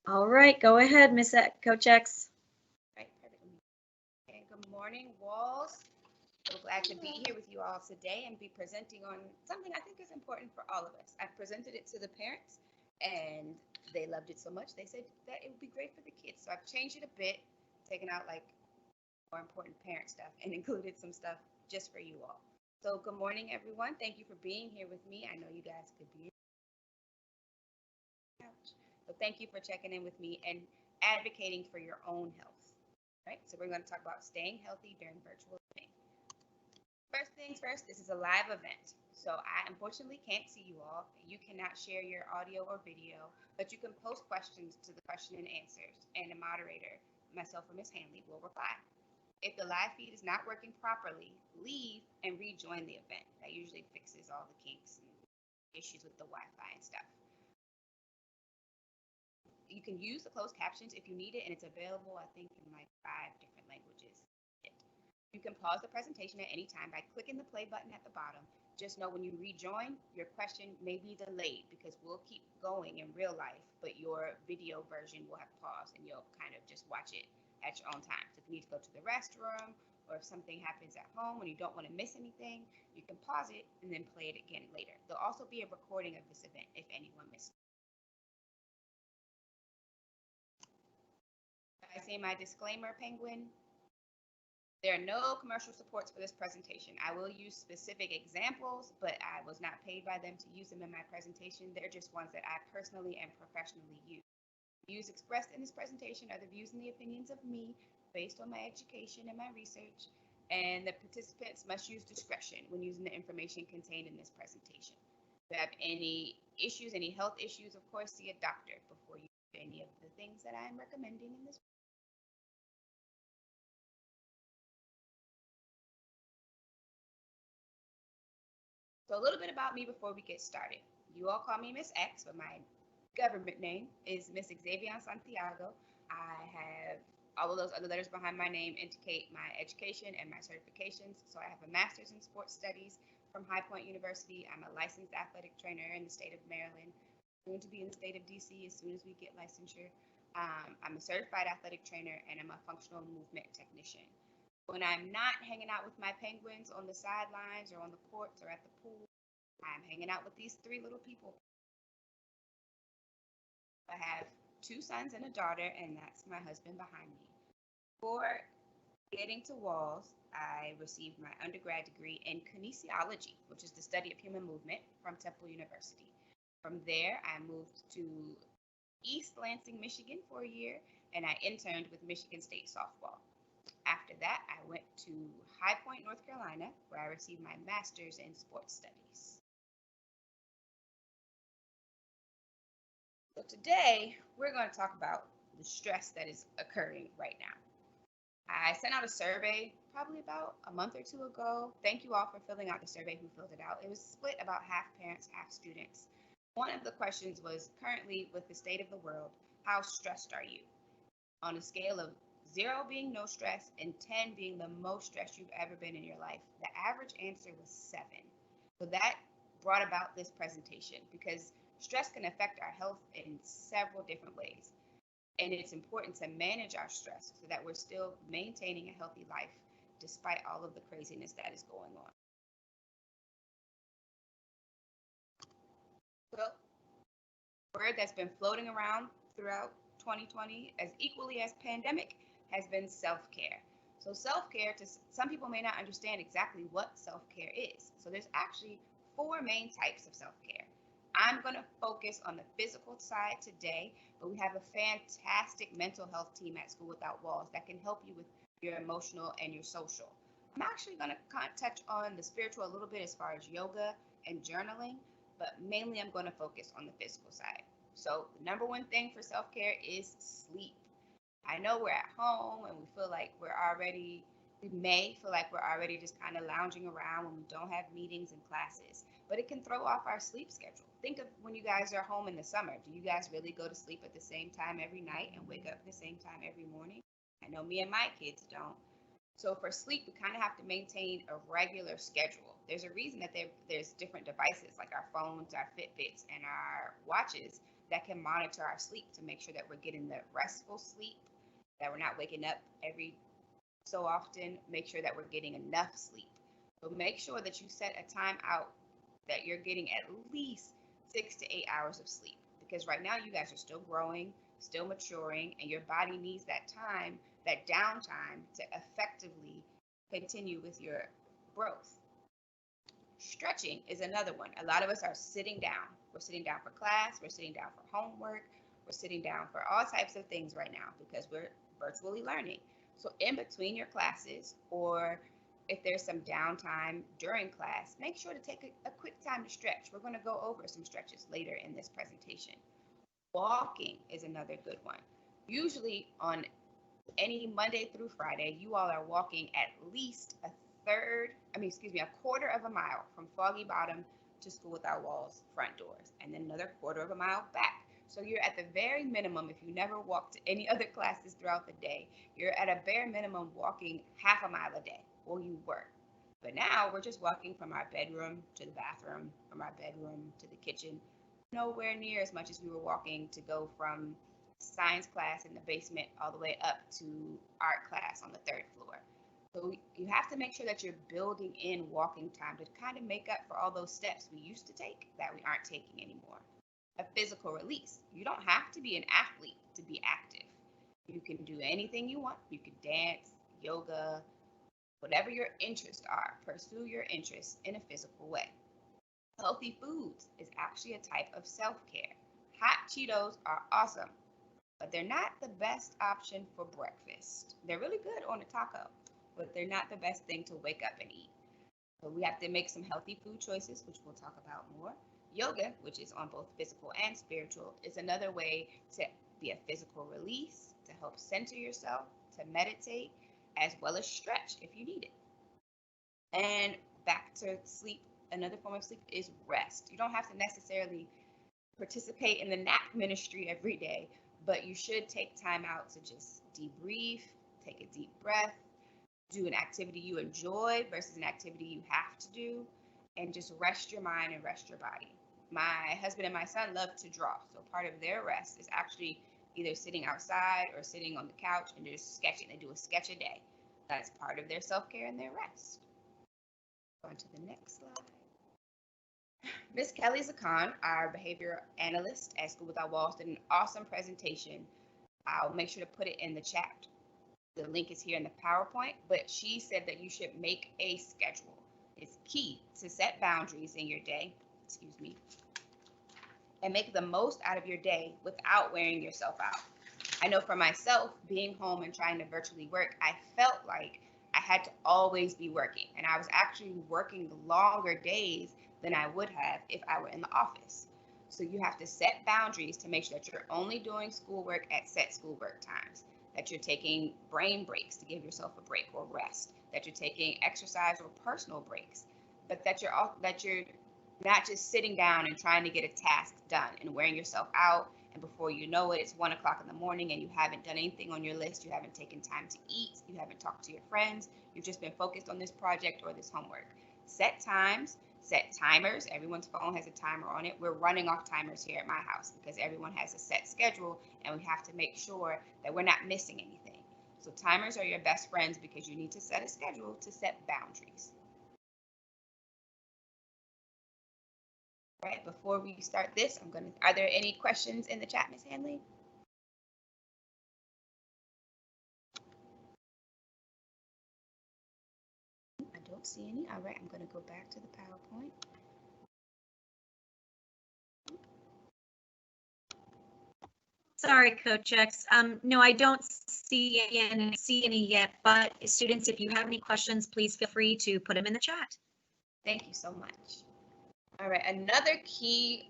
All right, go ahead, Coach X. Right, perfect. And good morning, Walls. So glad to be here with you all today and be presenting on something I think is important for all of us. I presented it to the parents and they loved it so much they said that it would be great for the kids. So I've changed it a bit, taken out like more important parent stuff and included some stuff just for you all. So good morning, everyone. Thank you for being here with me. I know you guys could be couch. So thank you for checking in with me and advocating for your own health. Right? So we're going to talk about staying healthy during virtual learning. First things first, this is a live event. So I unfortunately can't see you all. You cannot share your audio or video, but you can post questions to the question and answers, and the moderator, myself or Ms. Hanley, will reply. If the live feed is not working properly, leave and rejoin the event. That usually fixes all the kinks and issues with the Wi-Fi and stuff. You can use the closed captions if you need it, and it's available, I think, in like 5 different languages. You can pause the presentation at any time by clicking the play button at the bottom. Just know when you rejoin, your question may be delayed because we'll keep going in real life, but your video version will have paused and you'll kind of just watch it at your own time. So if you need to go to the restroom or if something happens at home and you don't want to miss anything, you can pause it and then play it again later. There'll also be a recording of this event if anyone missed it. I say my disclaimer, Penguin. There are no commercial supports for this presentation. I will use specific examples, but I was not paid by them to use them in my presentation. They're just ones that I personally and professionally use. Views expressed in this presentation are the views and the opinions of me based on my education and my research, and the participants must use discretion when using the information contained in this presentation. If you have any issues, any health issues, of course, see a doctor before you do any of the things that I'm recommending in this. So a little bit about me before we get started. You all call me Miss X, but my government name is Miss Xavion Santiago. I have all of those other letters behind my name indicate my education and my certifications. So I have a master's in sports studies from High Point University. I'm a licensed athletic trainer in the state of Maryland, soon to be in the state of DC as soon as we get licensure. I'm a certified athletic trainer and I'm a functional movement technician. When I'm not hanging out with my penguins on the sidelines or on the courts or at the pool, I'm hanging out with these 3 little people. I have 2 sons and a daughter, and that's my husband behind me. Before getting to Walls, I received my undergrad degree in kinesiology, which is the study of human movement, from Temple University. From there, I moved to East Lansing, Michigan for a year, and I interned with Michigan State softball. After that, I went to High Point, North Carolina, where I received my master's in sports studies. So today, we're going to talk about the stress that is occurring right now. I sent out a survey probably about a month or 2 ago. Thank you all for filling out the survey who filled it out. It was split about half parents, half students. One of the questions was, currently with the state of the world, how stressed are you? On a scale of 0 being no stress and 10 being the most stressed you've ever been in your life, the average answer was 7. So that brought about this presentation because stress can affect our health in several different ways. And it's important to manage our stress so that we're still maintaining a healthy life despite all of the craziness that is going on. Well, a word that's been floating around throughout 2020 as equally as pandemic has been self-care. So self-care, to some people may not understand exactly what self-care is. So there's actually 4 main types of self-care. I'm going to focus on the physical side today, but we have a fantastic mental health team at School Without Walls that can help you with your emotional and your social. I'm actually going to touch on the spiritual a little bit as far as yoga and journaling, but mainly I'm going to focus on the physical side. So the number one thing for self-care is sleep. I know we're at home and we may feel like we're already just kind of lounging around when we don't have meetings and classes, but it can throw off our sleep schedule. Think of when you guys are home in the summer. Do you guys really go to sleep at the same time every night and wake up at the same time every morning? I know me and my kids don't. So for sleep, we kind of have to maintain a regular schedule. There's a reason that there's different devices like our phones, our Fitbits, and our watches that can monitor our sleep to make sure that we're getting the restful sleep, that we're not waking up every so often, make sure that we're getting enough sleep. So make sure that you set a time out that you're getting at least 6 to 8 hours of sleep, because right now you guys are still growing, still maturing, and your body needs that time, that downtime, to effectively continue with your growth. Stretching is another one. A lot of us are sitting down. We're sitting down for class, we're sitting down for homework, we're sitting down for all types of things right now because we're virtually learning. So in between your classes, or if there's some downtime during class, make sure to take a quick time to stretch. We're going to go over some stretches later in this presentation. Walking is another good one. Usually on any Monday through Friday, you all are walking at least a quarter of a mile from Foggy Bottom to School Without Walls front doors, and then another quarter of a mile back. So you're at the very minimum, if you never walked to any other classes throughout the day, you're at a bare minimum walking half a mile a day. Well, you were. But now we're just walking from our bedroom to the bathroom, from our bedroom to the kitchen, nowhere near as much as we were walking to go from science class in the basement all the way up to art class on the 3rd floor. So you have to make sure that you're building in walking time to kind of make up for all those steps we used to take that we aren't taking anymore. A physical release. You don't have to be an athlete to be active. You can do anything you want. You can dance, yoga, whatever your interests are. Pursue your interests in a physical way. Healthy foods is actually a type of self-care. Hot Cheetos are awesome, but they're not the best option for breakfast. They're really good on a taco, but they're not the best thing to wake up and eat. So we have to make some healthy food choices, which we'll talk about more. Yoga, which is on both physical and spiritual, is another way to be a physical release, to help center yourself, to meditate, as well as stretch if you need it. And back to sleep, another form of sleep is rest. You don't have to necessarily participate in the nap ministry every day, but you should take time out to just debrief, take a deep breath, do an activity you enjoy versus an activity you have to do, and just rest your mind and rest your body. My husband and my son love to draw, so part of their rest is actually either sitting outside or sitting on the couch and just sketching. They do a sketch a day. That's part of their self-care and their rest. On to the next slide. Miss Kelly Zakan, our behavior analyst at School Without Walls, did an awesome presentation. I'll make sure to put it in the chat. The link is here in the PowerPoint, but she said that you should make a schedule. It's key to set boundaries in your day, and make the most out of your day without wearing yourself out. I know for myself, being home and trying to virtually work, I felt like I had to always be working, and I was actually working longer days than I would have if I were in the office. So you have to set boundaries to make sure that you're only doing schoolwork at set schoolwork times, that you're taking brain breaks to give yourself a break or rest, that you're taking exercise or personal breaks, but that you're not just sitting down and trying to get a task done and wearing yourself out, and before you know it, it's 1 o'clock in the morning and you haven't done anything on your list. You haven't taken time to eat. You haven't talked to your friends. You've just been focused on this project or this homework. Set times, set timers. Everyone's phone has a timer on it. We're running off timers here at my house because everyone has a set schedule, and we have to make sure that we're not missing anything. So timers are your best friends because you need to set a schedule to set boundaries. Right, before we start this, are there any questions in the chat, Ms. Hanley? I don't see any. All right, I'm going to go back to the PowerPoint. Sorry, Coach X. No, I don't see any yet, but students, if you have any questions, please feel free to put them in the chat. Thank you so much. All right, another key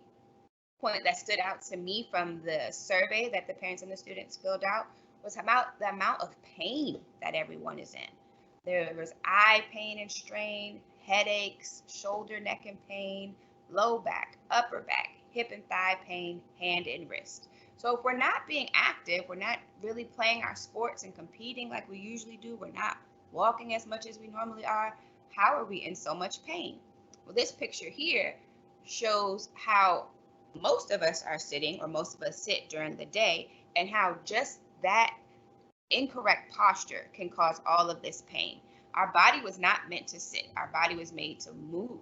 point that stood out to me from the survey that the parents and the students filled out was about the amount of pain that everyone is in. There was eye pain and strain, headaches, shoulder, neck, and pain, low back, upper back, hip and thigh pain, hand and wrist. So if we're not being active, we're not really playing our sports and competing like we usually do, we're not walking as much as we normally are, how are we in so much pain? Well, this picture here shows how most of us are sitting, or most of us sit during the day, and how just that incorrect posture can cause all of this pain. Our body was not meant to sit. Our body was made to move.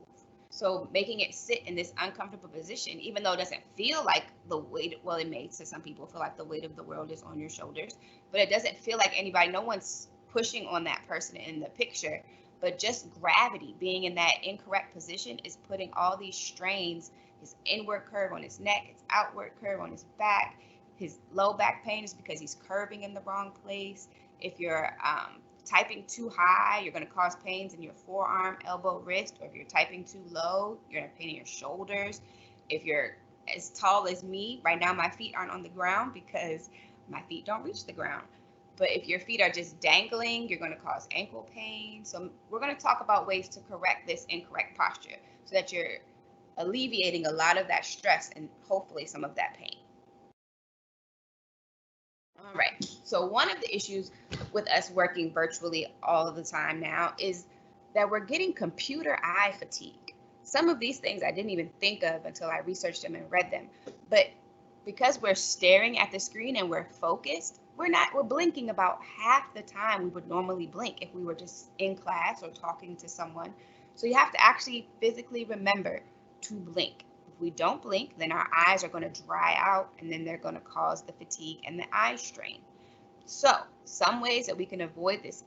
So making it sit in this uncomfortable position, even though it doesn't feel like the weight, well, it may to some people feel like the weight of the world is on your shoulders, but it doesn't feel like anybody, no one's pushing on that person in the picture, but just gravity being in that incorrect position is putting all these strains, his inward curve on his neck, his outward curve on his back. His low back pain is because he's curving in the wrong place. If you're typing too high, you're going to cause pains in your forearm, elbow, wrist, or if you're typing too low, you're going to pain in your shoulders. If you're as tall as me, right now my feet aren't on the ground because my feet don't reach the ground. But if your feet are just dangling, you're going to cause ankle pain. So we're going to talk about ways to correct this incorrect posture so that you're alleviating a lot of that stress and hopefully some of that pain. All right, so one of the issues with us working virtually all of the time now is that we're getting computer eye fatigue. Some of these things I didn't even think of until I researched them and read them. But because we're staring at the screen and we're focused, we're blinking about half the time we would normally blink if we were just in class or talking to someone. So you have to actually physically remember to blink. If we don't blink, then our eyes are going to dry out, and then they're going to cause the fatigue and the eye strain. So some ways that we can avoid this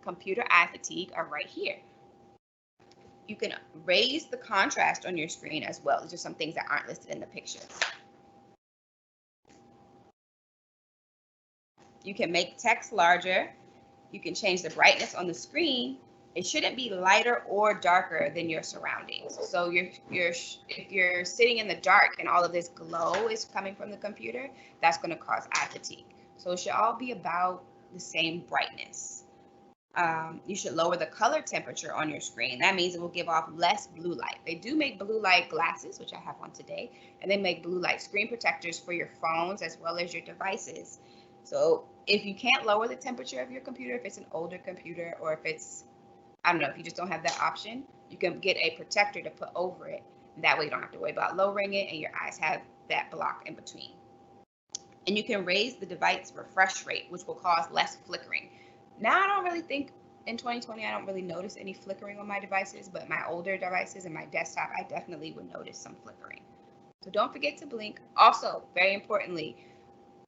computer eye fatigue are right here. You can raise the contrast on your screen as well. These are some things that aren't listed in the picture. You can make text larger. You can change the brightness on the screen. It shouldn't be lighter or darker than your surroundings. So if you're sitting in the dark and all of this glow is coming from the computer, that's going to cause eye fatigue. So it should all be about the same brightness. You should lower the color temperature on your screen. That means it will give off less blue light. They do make blue light glasses, which I have on today, and they make blue light screen protectors for your phones as well as your devices. So if you can't lower the temperature of your computer, if it's an older computer, or if it's, I don't know, if you just don't have that option, you can get a protector to put over it. And that way you don't have to worry about lowering it and your eyes have that block in between. And you can raise the device refresh rate, which will cause less flickering. Now, I don't really think in 2020, I don't really notice any flickering on my devices, but my older devices and my desktop, I definitely would notice some flickering. So don't forget to blink. Also, very importantly,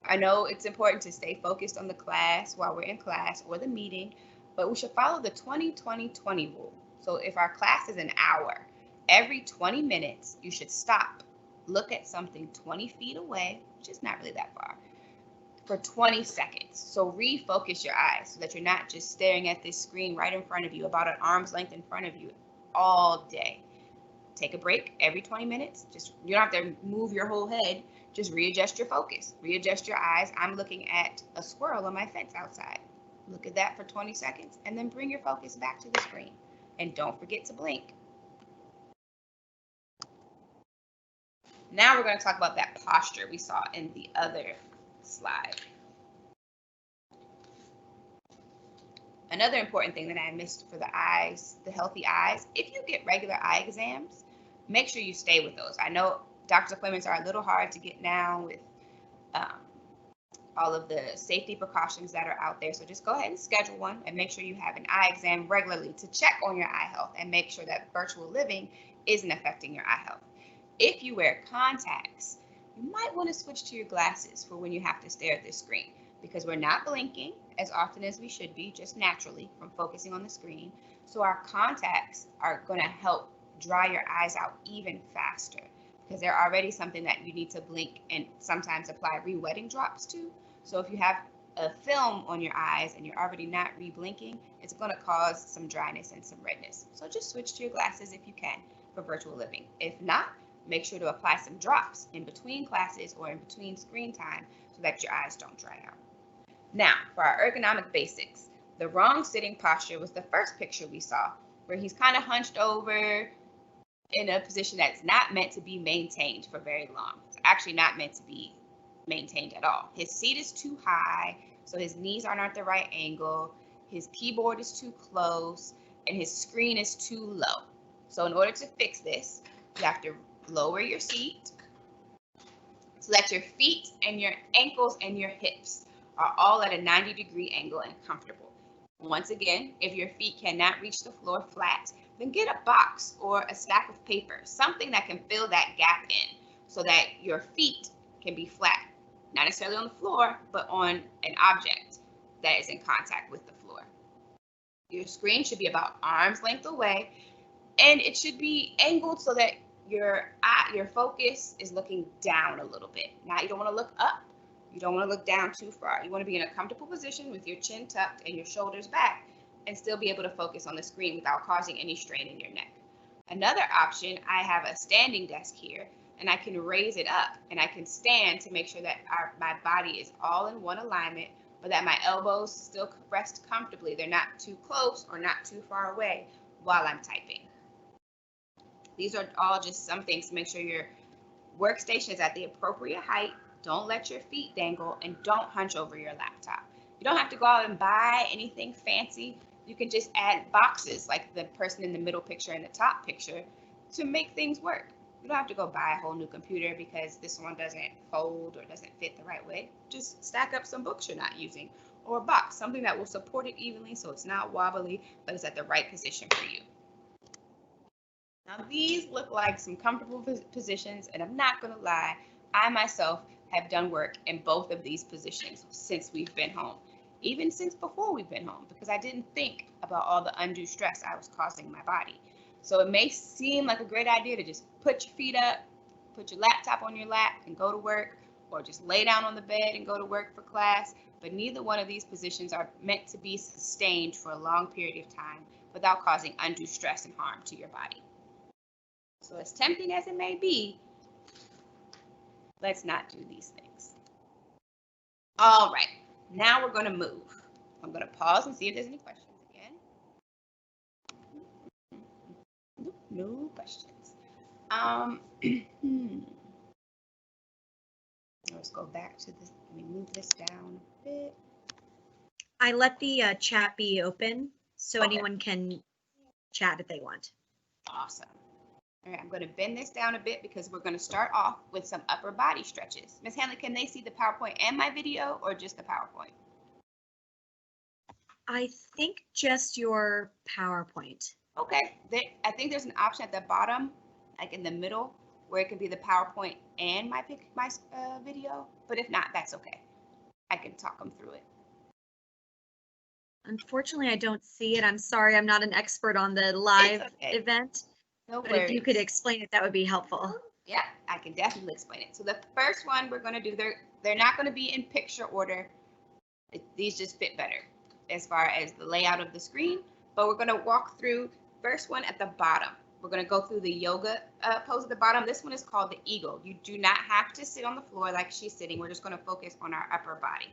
I know it's important to stay focused on the class while we're in class or the meeting, but we should follow the 20-20-20 rule. So if our class is an hour, every 20 minutes, you should stop, look at something 20 feet away, which is not really that far, for 20 seconds. So refocus your eyes so that you're not just staring at this screen right in front of you, about an arm's length in front of you all day. Take a break every 20 minutes. You don't have to move your whole head. Just readjust your focus, readjust your eyes. I'm looking at a squirrel on my fence outside. Look at that for 20 seconds and then bring your focus back to the screen. And don't forget to blink. Now we're going to talk about that posture we saw in the other slide. Another important thing that I missed for the eyes, the healthy eyes, if you get regular eye exams, make sure you stay with those. I know doctor's appointments are a little hard to get now with all of the safety precautions that are out there. So just go ahead and schedule one and make sure you have an eye exam regularly to check on your eye health and make sure that virtual living isn't affecting your eye health. If you wear contacts, you might want to switch to your glasses for when you have to stare at this screen, because we're not blinking as often as we should be, just naturally from focusing on the screen. So our contacts are going to help dry your eyes out even faster, because they're already something that you need to blink and sometimes apply re-wetting drops to. So if you have a film on your eyes and you're already not re-blinking, it's going to cause some dryness and some redness. So just switch to your glasses if you can for virtual living. If not, make sure to apply some drops in between classes or in between screen time so that your eyes don't dry out. Now, for our ergonomic basics, the wrong sitting posture was the first picture we saw, where he's kind of hunched over in a position that's not meant to be maintained for very long. It's actually not meant to be maintained at all. His seat is too high, so his knees aren't at the right angle, his keyboard is too close, and his screen is too low. So in order to fix this, you have to lower your seat, so that your feet and your ankles and your hips are all at a 90-degree angle and comfortable. Once again, if your feet cannot reach the floor flat, then get a box or a stack of paper, something that can fill that gap in so that your feet can be flat, not necessarily on the floor, but on an object that is in contact with the floor. Your screen should be about arm's length away, and it should be angled so that your focus is looking down a little bit. Now, you don't want to look up. You don't want to look down too far. You want to be in a comfortable position with your chin tucked and your shoulders back and still be able to focus on the screen without causing any strain in your neck. Another option, I have a standing desk here, and I can raise it up and I can stand to make sure that my body is all in one alignment, but that my elbows still rest comfortably. They're not too close or not too far away while I'm typing. These are all just some things to make sure your workstation is at the appropriate height. Don't let your feet dangle, and don't hunch over your laptop. You don't have to go out and buy anything fancy. You can just add boxes like the person in the middle picture and the top picture to make things work. You don't have to go buy a whole new computer because this one doesn't fold or doesn't fit the right way. Just stack up some books you're not using, or a box, something that will support it evenly so it's not wobbly, but it's at the right position for you. Now, these look like some comfortable positions, and I'm not going to lie, I myself have done work in both of these positions since we've been home, even since before we've been home, because I didn't think about all the undue stress I was causing my body. So it may seem like a great idea to just put your feet up, put your laptop on your lap and go to work, or just lay down on the bed and go to work for class, but neither one of these positions are meant to be sustained for a long period of time without causing undue stress and harm to your body. So as tempting as it may be, let's not do these things. All right, now we're going to move. I'm going to pause and see if there's any questions again. No questions. Let's go back to this. Let me move this down a bit. I let the chat be open so Okay. anyone can chat if they want. Awesome. All right, I'm going to bend this down a bit because we're going to start off with some upper body stretches. Ms. Hanley, can they see the PowerPoint and my video, or just the PowerPoint? I think just your PowerPoint. Okay, I think there's an option at the bottom, like in the middle, where it can be the PowerPoint and my video, but if not, that's okay. I can talk them through it. Unfortunately, I don't see it. I'm sorry, I'm not an expert on the live event. No but worries. If you could explain it, that would be helpful. Yeah, I can definitely explain it. So the first one we're going to do, they're not going to be in picture order. These just fit better as far as the layout of the screen, but we're going to walk through first one at the bottom. We're going to go through the yoga pose at the bottom. This one is called the eagle. You do not have to sit on the floor like she's sitting. We're just going to focus on our upper body.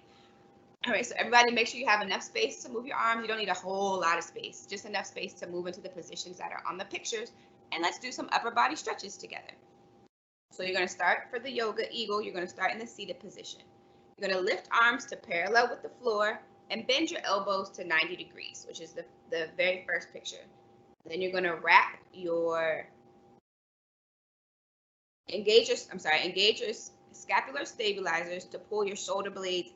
All right, so everybody make sure you have enough space to move your arms. You don't need a whole lot of space, just enough space to move into the positions that are on the pictures. And let's do some upper body stretches together. So you're going to start for the yoga eagle. You're going to start in the seated position. You're going to lift arms to parallel with the floor and bend your elbows to 90 degrees, which is the very first picture. Then you're going to wrap your, engage your scapular stabilizers to pull your shoulder blades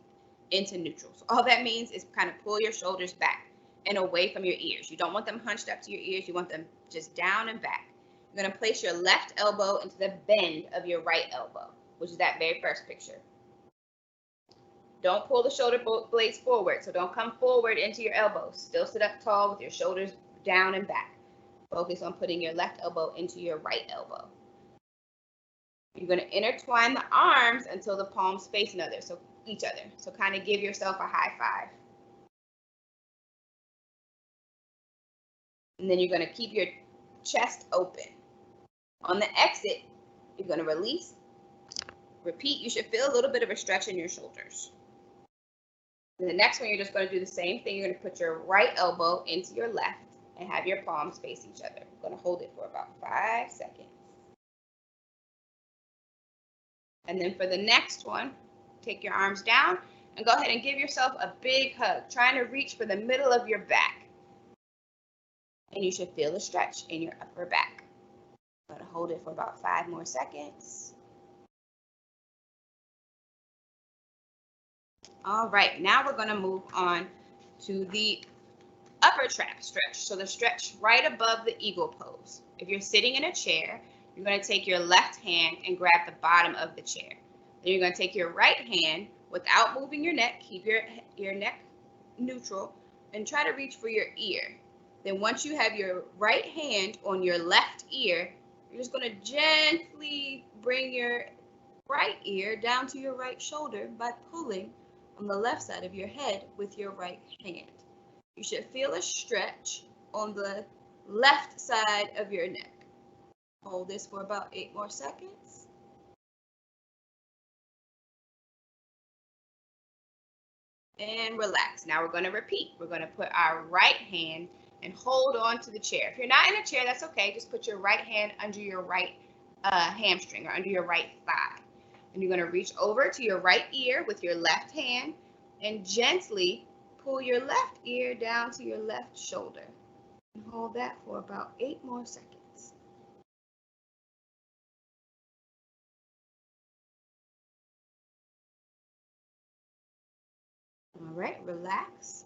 into neutral. So all that means is kind of pull your shoulders back and away from your ears. You don't want them hunched up to your ears. You want them just down and back. You're going to place your left elbow into the bend of your right elbow, which is that very first picture. Don't pull the shoulder blades forward, so don't come forward into your elbows. Still sit up tall with your shoulders down and back. Focus on putting your left elbow into your right elbow. You're going to intertwine the arms until the palms face each other. So kind of give yourself a high five. And then you're going to keep your chest open. On the exit, you're going to release. Repeat. You should feel a little bit of a stretch in your shoulders. And the next one, you're just going to do the same thing. You're going to put your right elbow into your left and have your palms face each other. You're going to hold it for about 5 seconds. And then for the next one, take your arms down and go ahead and give yourself a big hug, trying to reach for the middle of your back. And you should feel a stretch in your upper back. I'm going to hold it for about 5 more seconds. All right, now we're going to move on to the upper trap stretch. So the stretch right above the eagle pose. If you're sitting in a chair, you're going to take your left hand and grab the bottom of the chair. Then you're going to take your right hand without moving your neck, keep your neck neutral, and try to reach for your ear. Then once you have your right hand on your left ear, you're just going to gently bring your right ear down to your right shoulder by pulling on the left side of your head with your right hand. You should feel a stretch on the left side of your neck. Hold this for about 8 more seconds. And relax. Now we're going to repeat. We're going to put our right hand and hold on to the chair. If you're not in a chair, that's okay. Just put your right hand under your right hamstring or under your right thigh. And you're going to reach over to your right ear with your left hand and gently pull your left ear down to your left shoulder. And hold that for about 8 more seconds. All right, relax.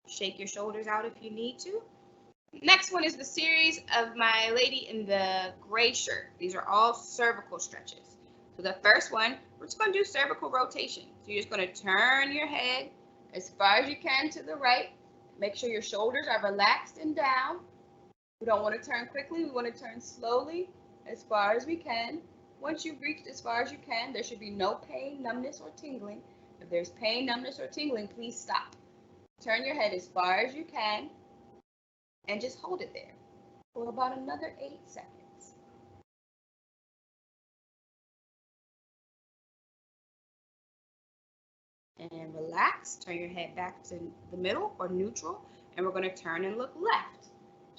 Shake your shoulders out if you need to. Next one is the series of my lady in the gray shirt. These are all cervical stretches. So the first one, we're just going to do cervical rotation. So you're just going to turn your head as far as you can to the right. Make sure your shoulders are relaxed and down. We don't want to turn quickly. We want to turn slowly as far as we can. Once you've reached as far as you can, there should be no pain, numbness, or tingling. If there's pain, numbness, or tingling, please stop. Turn your head as far as you can and just hold it there for about another 8 seconds. And relax. Turn your head back to the middle or neutral, and we're going to turn and look left.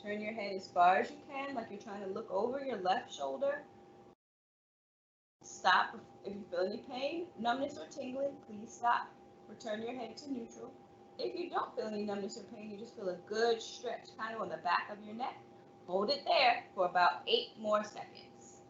Turn your head as far as you can, like you're trying to look over your left shoulder. Stop if you feel any pain, numbness, or tingling. Please stop. Return your head to neutral. If you don't feel any numbness or pain, you just feel a good stretch kind of on the back of your neck. Hold it there for about 8 more seconds.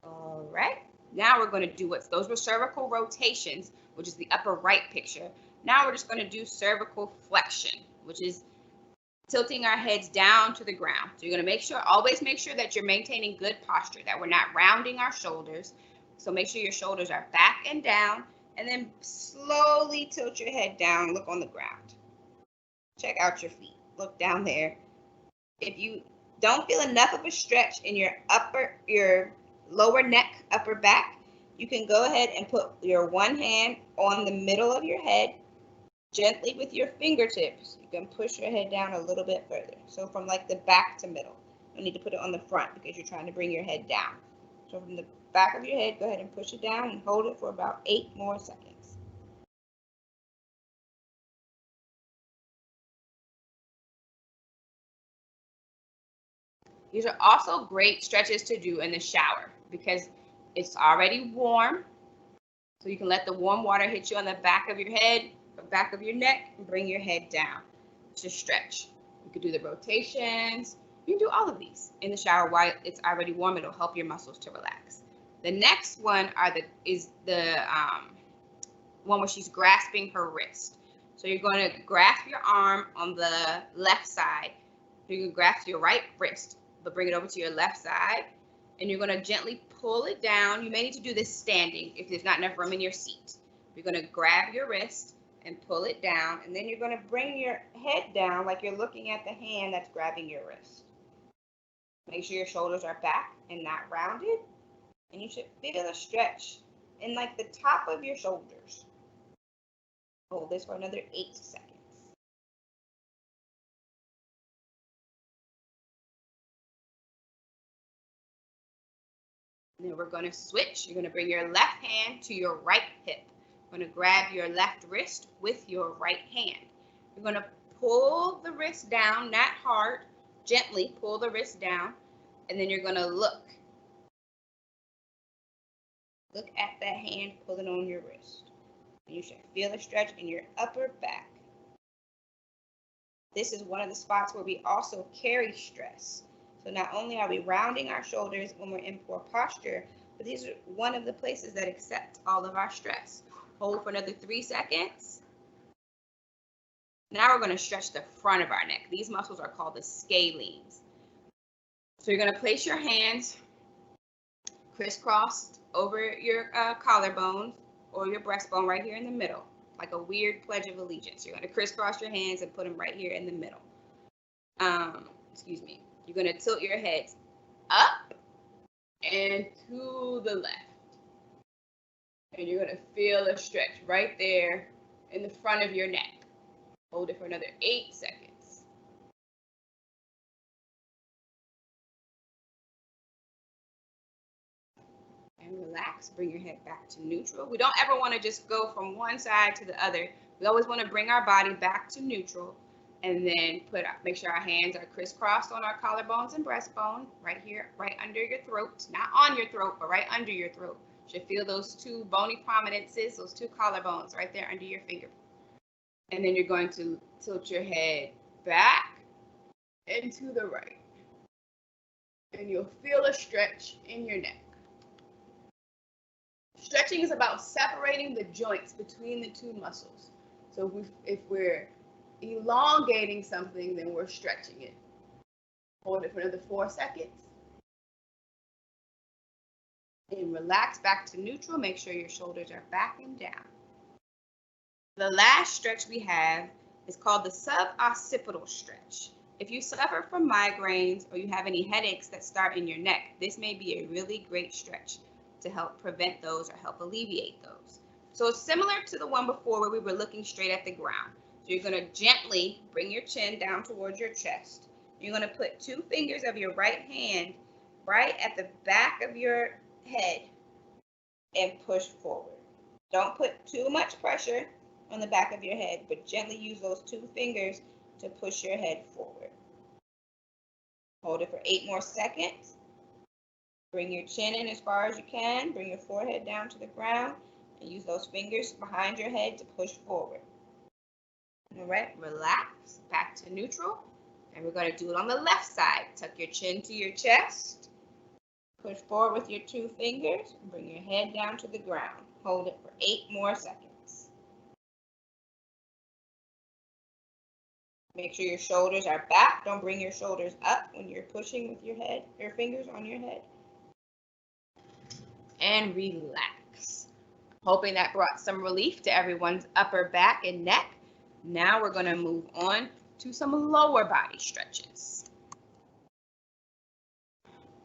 All right. Now we're going to do those were cervical rotations, which is the upper right picture. Now we're just going to do cervical flexion, which is tilting our heads down to the ground. So you're going to always make sure that you're maintaining good posture, that we're not rounding our shoulders. So make sure your shoulders are back and down, and then slowly tilt your head down, look on the ground. Check out your feet, look down there. If you don't feel enough of a stretch in your lower neck, upper back, you can go ahead and put your one hand on the middle of your head. Gently with your fingertips, you can push your head down a little bit further. So from like the back to middle. You don't need to put it on the front because you're trying to bring your head down. So from the back of your head, go ahead and push it down and hold it for about 8 more seconds. These are also great stretches to do in the shower because it's already warm. So you can let the warm water hit you on the back of your head, the back of your neck, and bring your head down to stretch. You could do the rotations. You can do all of these in the shower while it's already warm. It'll help your muscles to relax. The next one is the one where she's grasping her wrist. So you're going to grasp your arm on the left side. You can grasp your right wrist, but bring it over to your left side. And you're going to gently pull it down. You may need to do this standing if there's not enough room in your seat. You're going to grab your wrist and pull it down. And then you're going to bring your head down like you're looking at the hand that's grabbing your wrist. Make sure your shoulders are back and not rounded. And you should feel a stretch in like the top of your shoulders. Hold this for another 8 seconds. And then we're going to switch. You're going to bring your left hand to your right hip. You're going to grab your left wrist with your right hand. You're going to pull the wrist down, not hard, gently pull the wrist down, and then you're going to look. Look at that hand pulling on your wrist. And you should feel a stretch in your upper back. This is one of the spots where we also carry stress. So not only are we rounding our shoulders when we're in poor posture, but these are one of the places that accept all of our stress. Hold for another 3 seconds. Now we're going to stretch the front of our neck. These muscles are called the scalenes. So you're going to place your hands crisscrossed over your collarbones or your breastbone right here in the middle, like a weird Pledge of Allegiance. You're going to crisscross your hands and put them right here in the middle. You're going to tilt your heads up and to the left. And you're going to feel a stretch right there in the front of your neck. Hold it for another 8 seconds. And relax. Bring your head back to neutral. We don't ever want to just go from one side to the other. We always want to bring our body back to neutral, and then make sure our hands are crisscrossed on our collarbones and breastbone, right here, right under your throat. Not on your throat, but right under your throat. You should feel those two bony prominences, those two collarbones right there under your finger. And then you're going to tilt your head back and to the right. And you'll feel a stretch in your neck. Stretching is about separating the joints between the two muscles. So if we're elongating something, then we're stretching it. Hold it for another 4 seconds. And relax back to neutral. Make sure your shoulders are back and down. The last stretch we have is called the suboccipital stretch. If you suffer from migraines or you have any headaches that start in your neck, this may be a really great stretch to help prevent those or help alleviate those. So it's similar to the one before where we were looking straight at the ground. So you're going to gently bring your chin down towards your chest. You're going to put 2 fingers of your right hand right at the back of your head and push forward. Don't put too much pressure on the back of your head, but gently use those 2 fingers to push your head forward. Hold it for 8 more seconds. Bring your chin in as far as you can. Bring your forehead down to the ground and use those fingers behind your head to push forward. All right, relax, back to neutral. And we're going to do it on the left side. Tuck your chin to your chest. Push forward with your 2 fingers. Bring your head down to the ground. Hold it for 8 more seconds. Make sure your shoulders are back. Don't bring your shoulders up when you're pushing with your fingers on your head. And relax. Hoping that brought some relief to everyone's upper back and neck. Now we're going to move on to some lower body stretches.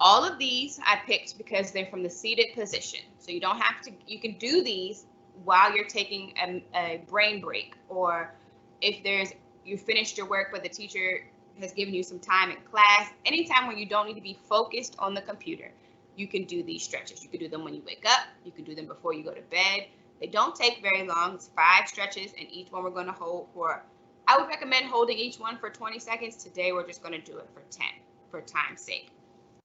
All of these I picked because they're from the seated position. So you don't have to, you can do these while you're taking a brain break, or if you finished your work but the teacher has given you some time in class. Anytime when you don't need to be focused on the computer, you can do these stretches. You can do them when you wake up. You can do them before you go to bed. They don't take very long. It's 5 stretches, and each one we're going to hold for, I would recommend holding each one for 20 seconds. Today, we're just going to do it for 10 for time's sake.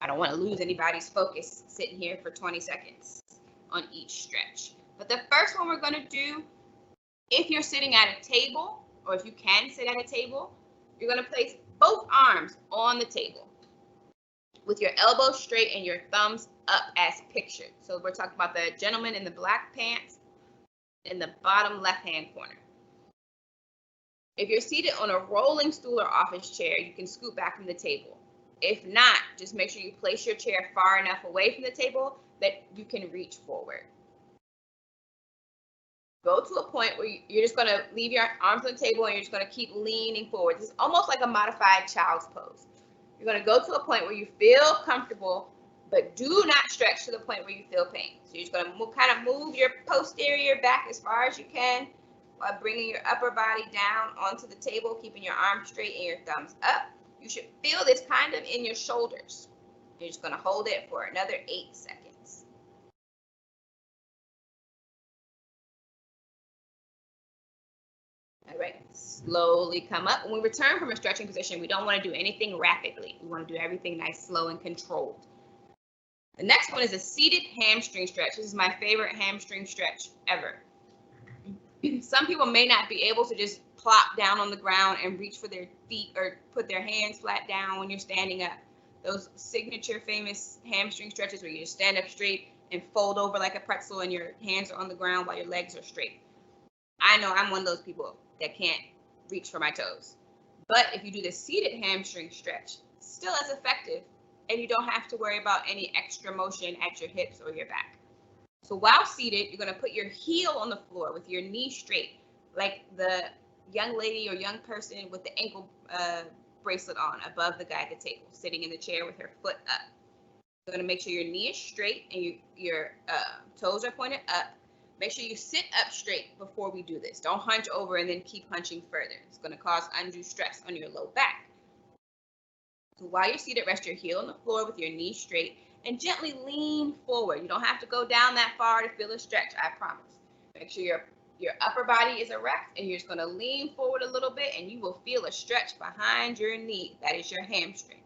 I don't want to lose anybody's focus sitting here for 20 seconds on each stretch. But the first one we're going to do, if you're sitting at a table, or if you can sit at a table, you're going to place both arms on the table with your elbows straight and your thumbs up as pictured. So we're talking about the gentleman in the black pants in the bottom left-hand corner. If you're seated on a rolling stool or office chair, you can scoot back from the table. If not, just make sure you place your chair far enough away from the table that you can reach forward. Go to a point where you're just going to leave your arms on the table and you're just going to keep leaning forward. This is almost like a modified child's pose. You're going to go to a point where you feel comfortable, but do not stretch to the point where you feel pain. So you're just going to kind of move your posterior back as far as you can while bringing your upper body down onto the table, keeping your arms straight and your thumbs up. You should feel this kind of in your shoulders. You're just going to hold it for another 8 seconds. All right, slowly come up. When we return from a stretching position, we don't want to do anything rapidly. We want to do everything nice, slow, and controlled. The next one is a seated hamstring stretch. This is my favorite hamstring stretch ever. Some people may not be able to just plop down on the ground and reach for their feet or put their hands flat down when you're standing up. those signature famous hamstring stretches where you just stand up straight and fold over like a pretzel and your hands are on the ground while your legs are straight. I know I'm one of those people that can't reach for my toes. But if you do the seated hamstring stretch, still as effective, and you don't have to worry about any extra motion at your hips or your back. So while seated, you're going to put your heel on the floor with your knee straight, like the young lady or young person with the ankle bracelet on above the guy at the table, sitting in the chair with her foot up. You're going to make sure your knee is straight and your toes are pointed up. Make sure you sit up straight before we do this. Don't hunch over and then keep hunching further. It's going to cause undue stress on your low back. So while you're seated, rest your heel on the floor with your knee straight and gently lean forward. You don't have to go down that far to feel a stretch, I promise. Make sure your upper body is erect and you're just going to lean forward a little bit and you will feel a stretch behind your knee. That is your hamstring.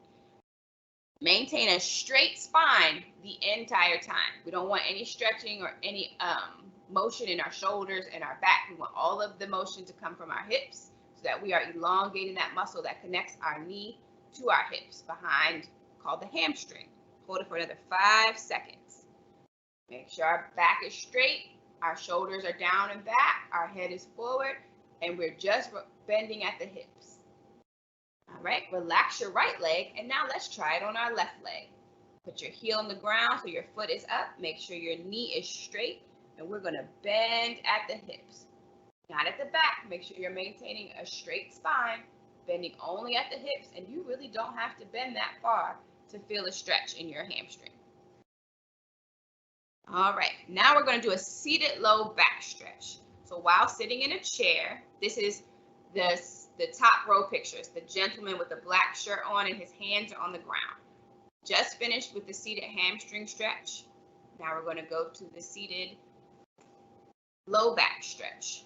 Maintain a straight spine the entire time. We don't want any stretching or any motion in our shoulders and our back. We want all of the motion to come from our hips so that we are elongating that muscle that connects our knee to our hips behind, called the hamstring. Hold it for another 5 seconds. Make sure our back is straight, our shoulders are down and back, our head is forward, and we're just bending at the hips. All right, relax your right leg, and now let's try it on our left leg. Put your heel on the ground so your foot is up. Make sure your knee is straight, and we're going to bend at the hips. Not at the back. Make sure you're maintaining a straight spine, bending only at the hips, and you really don't have to bend that far to feel a stretch in your hamstring. All right, now we're going to do a seated low back stretch. So while sitting in a chair, this is the top row pictures, the gentleman with the black shirt on and his hands are on the ground. Just finished with the seated hamstring stretch. Now we're going to go to the seated low back stretch.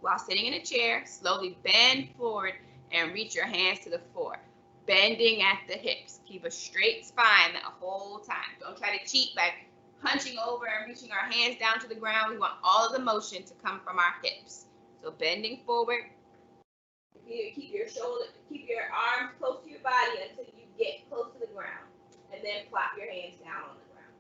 While sitting in a chair, slowly bend forward and reach your hands to the floor, bending at the hips. Keep a straight spine the whole time. Don't try to cheat by hunching over and reaching our hands down to the ground. We want all of the motion to come from our hips. So bending forward, keep your arms close to your body until you get close to the ground, and then plop your hands down on the ground.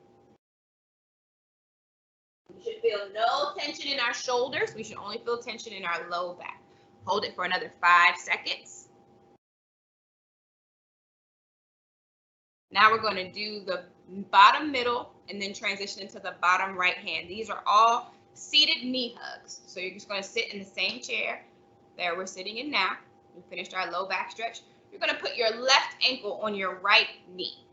We should feel no tension in our shoulders. We should only feel tension in our low back. Hold it for another 5 seconds. Now we're going to do the bottom middle and then transition into the bottom right hand. These are all seated knee hugs. So you're just going to sit in the same chair that we're sitting in now. We finished our low back stretch. You're going to put your left ankle on your right knee.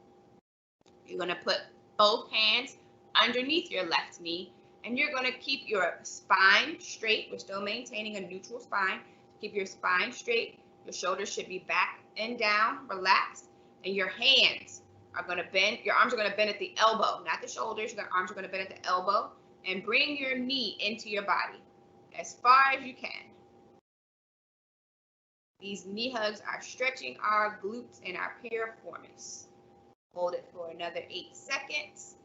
You're going to put both hands underneath your left knee, and you're going to keep your spine straight. We're still maintaining a neutral spine. Keep your spine straight. Your shoulders should be back and down, relaxed, and your hands are going to bend. Your arms are going to bend at the elbow, not the shoulders. Your arms are going to bend at the elbow, and bring your knee into your body as far as you can. These knee hugs are stretching our glutes and our piriformis. Hold it for another 8 seconds.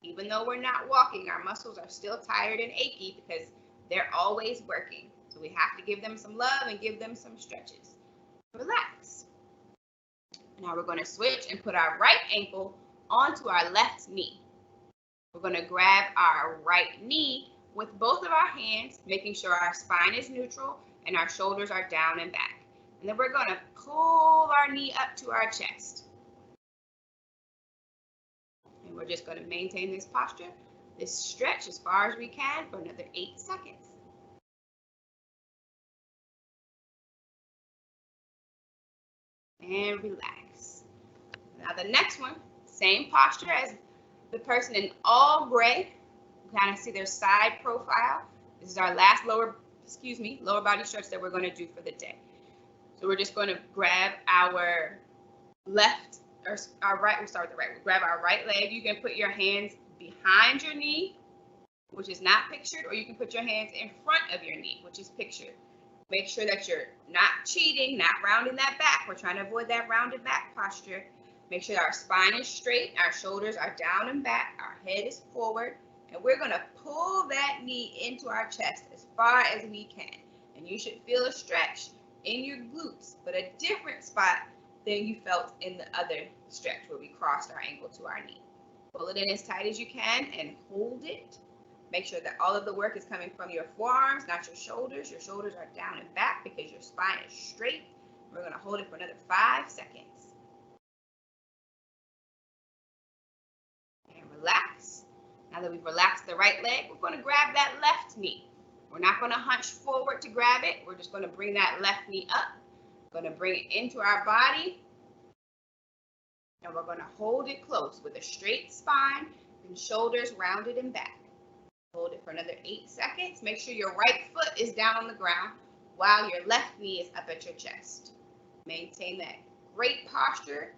Even though we're not walking, our muscles are still tired and achy because they're always working. So we have to give them some love and give them some stretches. Relax. Now we're going to switch and put our right ankle onto our left knee. We're going to grab our right knee with both of our hands, making sure our spine is neutral and our shoulders are down and back. And then we're going to pull our knee up to our chest. And we're just going to maintain this posture, this stretch as far as we can for another 8 seconds. And relax. Now the next one, same posture as the person in all gray. You kind of see their side profile. This is our last lower body stretch that we're going to do for the day. So we're just going to grab our left, or our right, we'll start with the right. We'll grab our right leg. You can put your hands behind your knee, which is not pictured, or you can put your hands in front of your knee, which is pictured. Make sure that you're not cheating, not rounding that back. We're trying to avoid that rounded back posture. Make sure that our spine is straight, our shoulders are down and back, our head is forward, and we're going to pull that knee into our chest as far as we can. And you should feel a stretch in your glutes, but a different spot than you felt in the other stretch where we crossed our ankle to our knee. Pull it in as tight as you can and hold it. Make sure that all of the work is coming from your forearms, not your shoulders. Your shoulders are down and back because your spine is straight. We're going to hold it for another 5 seconds. And relax. Now that we've relaxed the right leg, we're going to grab that left knee. We're not going to hunch forward to grab it. We're just going to bring that left knee up. We're going to bring it into our body. And we're going to hold it close with a straight spine and shoulders rounded and back. Hold it for another 8 seconds. Make sure your right foot is down on the ground while your left knee is up at your chest. Maintain that great posture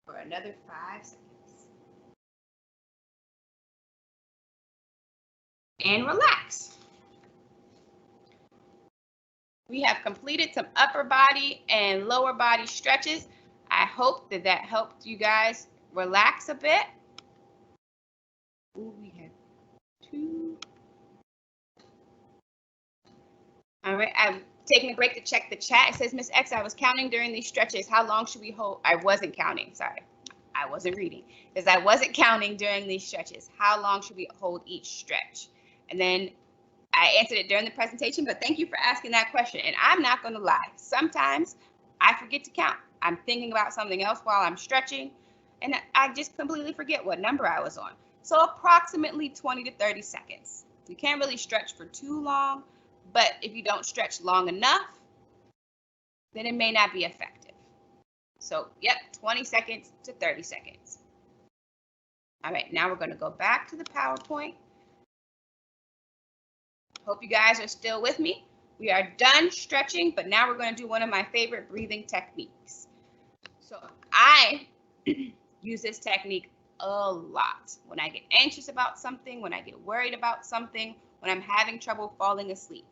for another 5 seconds. And relax. We have completed some upper body and lower body stretches. I hope that that helped you guys relax a bit. Ooh, we have 2. All right, I'm taking a break to check the chat. It says, Miss X, I was counting during these stretches. How long should we hold? I wasn't counting, sorry. I wasn't reading. Because I wasn't counting during these stretches. How long should we hold each stretch? And then I answered it during the presentation, but thank you for asking that question. And I'm not going to lie. Sometimes I forget to count. I'm thinking about something else while I'm stretching, and I just completely forget what number I was on. So approximately 20 to 30 seconds. You can't really stretch for too long, but if you don't stretch long enough, then it may not be effective. So, yep, 20 seconds to 30 seconds. All right, now we're going to go back to the PowerPoint. Hope you guys are still with me. We are done stretching, but now we're going to do one of my favorite breathing techniques. So I use this technique a lot when I get anxious about something, when I get worried about something, when I'm having trouble falling asleep.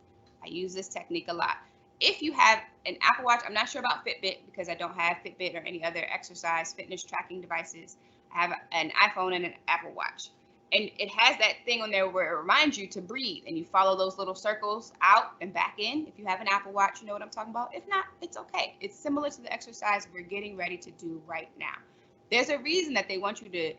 I use this technique a lot. If you have an Apple Watch, I'm not sure about Fitbit because I don't have Fitbit or any other exercise fitness tracking devices. I have an iPhone and an Apple Watch. And it has that thing on there where it reminds you to breathe, and you follow those little circles out and back in. If you have an Apple Watch, you know what I'm talking about. If not, it's okay. It's similar to the exercise we're getting ready to do right now. There's a reason that they want you to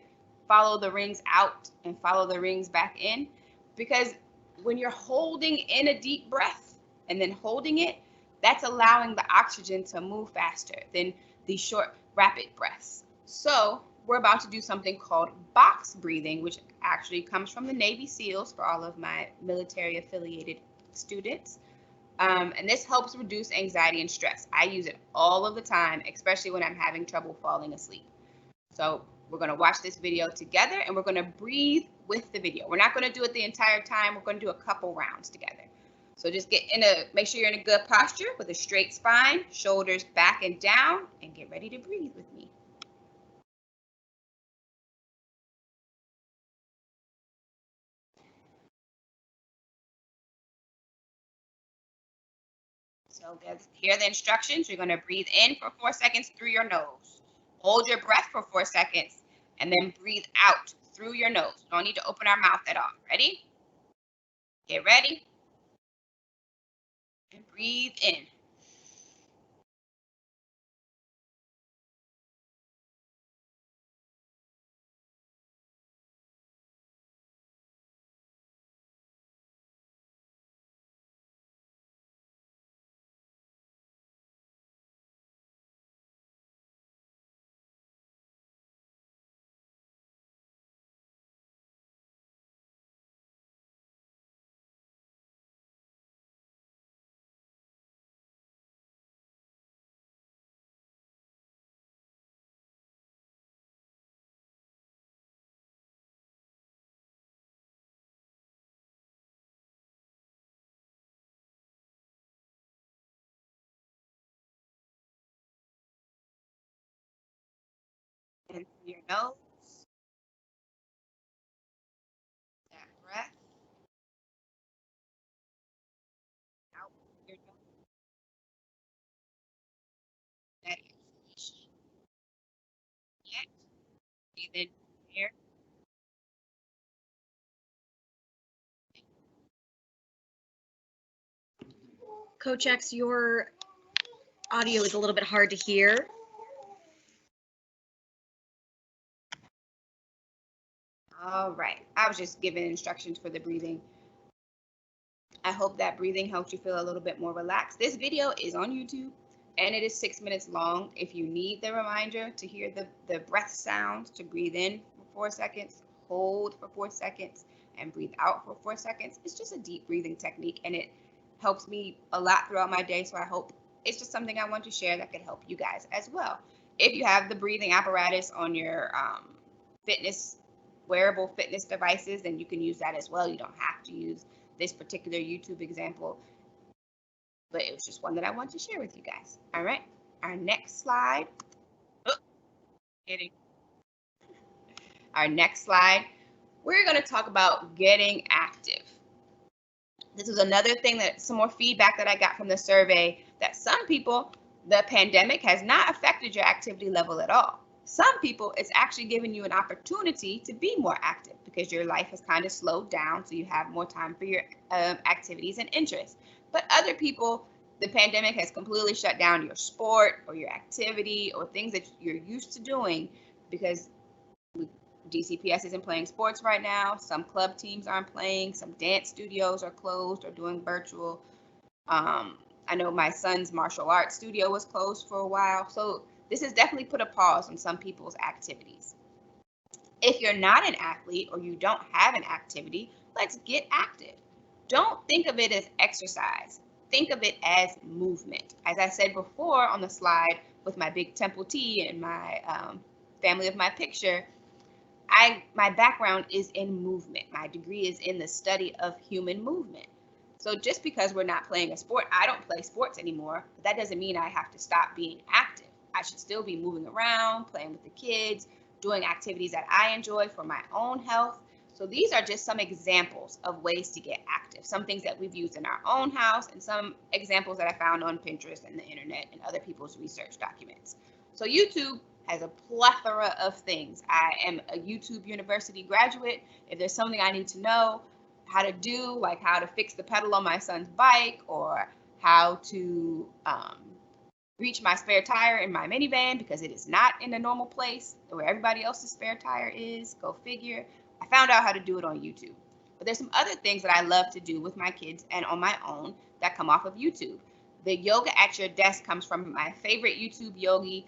follow the rings out and follow the rings back in, because when you're holding in a deep breath and then holding it, that's allowing the oxygen to move faster than the short, rapid breaths. So we're about to do something called box breathing, which actually comes from the Navy SEALs for all of my military affiliated students. And this helps reduce anxiety and stress. I use it all of the time, especially when I'm having trouble falling asleep. So we're going to watch this video together, and we're going to breathe with the video. We're not going to do it the entire time. We're going to do a couple rounds together. So just make sure you're in a good posture with a straight spine, shoulders back and down, and get ready to breathe with me. So here are the instructions. You're going to breathe in for 4 seconds through your nose. Hold your breath for 4 seconds, and then breathe out through your nose. Don't need to open our mouth at all. Ready? Get ready. And breathe in. In through your nose. That breath. Out through your nose. That exhalation. Yet. Breathe in here. Coach X, your audio is a little bit hard to hear. All right. I was just giving instructions for the breathing. I hope that breathing helped you feel a little bit more relaxed. This video is on YouTube and it is 6 minutes long. If you need the reminder to hear the breath sounds, to breathe in for 4 seconds, hold for 4 seconds, and breathe out for 4 seconds, it's just a deep breathing technique and it helps me a lot throughout my day. So I hope it's just something I want to share that could help you guys as well. If you have the breathing apparatus on your wearable fitness devices, then you can use that as well. You don't have to use this particular YouTube example, but it was just one that I want to share with you guys. All right, our next slide. Our next slide, we're going to talk about getting active. This is another thing that some more feedback that I got from the survey, that some people, the pandemic has not affected your activity level at all. Some people, it's actually giving you an opportunity to be more active because your life has kind of slowed down, so you have more time for your activities and interests. But other people, the pandemic has completely shut down your sport or your activity or things that you're used to doing because DCPS isn't playing sports right now. Some club teams aren't playing. Some dance studios are closed or doing virtual. I know my son's martial arts studio was closed for a while. So this has definitely put a pause on some people's activities. If you're not an athlete or you don't have an activity, let's get active. Don't think of it as exercise. Think of it as movement. As I said before on the slide with my big temple tee and my family of my picture, my background is in movement. My degree is in the study of human movement. So just because we're not playing a sport, I don't play sports anymore, but that doesn't mean I have to stop being active. I should still be moving around, playing with the kids, doing activities that I enjoy for my own health. So these are just some examples of ways to get active, some things that we've used in our own house and some examples that I found on Pinterest and the internet and other people's research documents. So YouTube has a plethora of things. I am a YouTube University graduate. If there's something I need to know how to do, like how to fix the pedal on my son's bike or how to reach my spare tire in my minivan because it is not in a normal place where everybody else's spare tire is, go figure. I found out how to do it on YouTube. But there's some other things that I love to do with my kids and on my own that come off of YouTube. The yoga at your desk comes from my favorite YouTube yogi.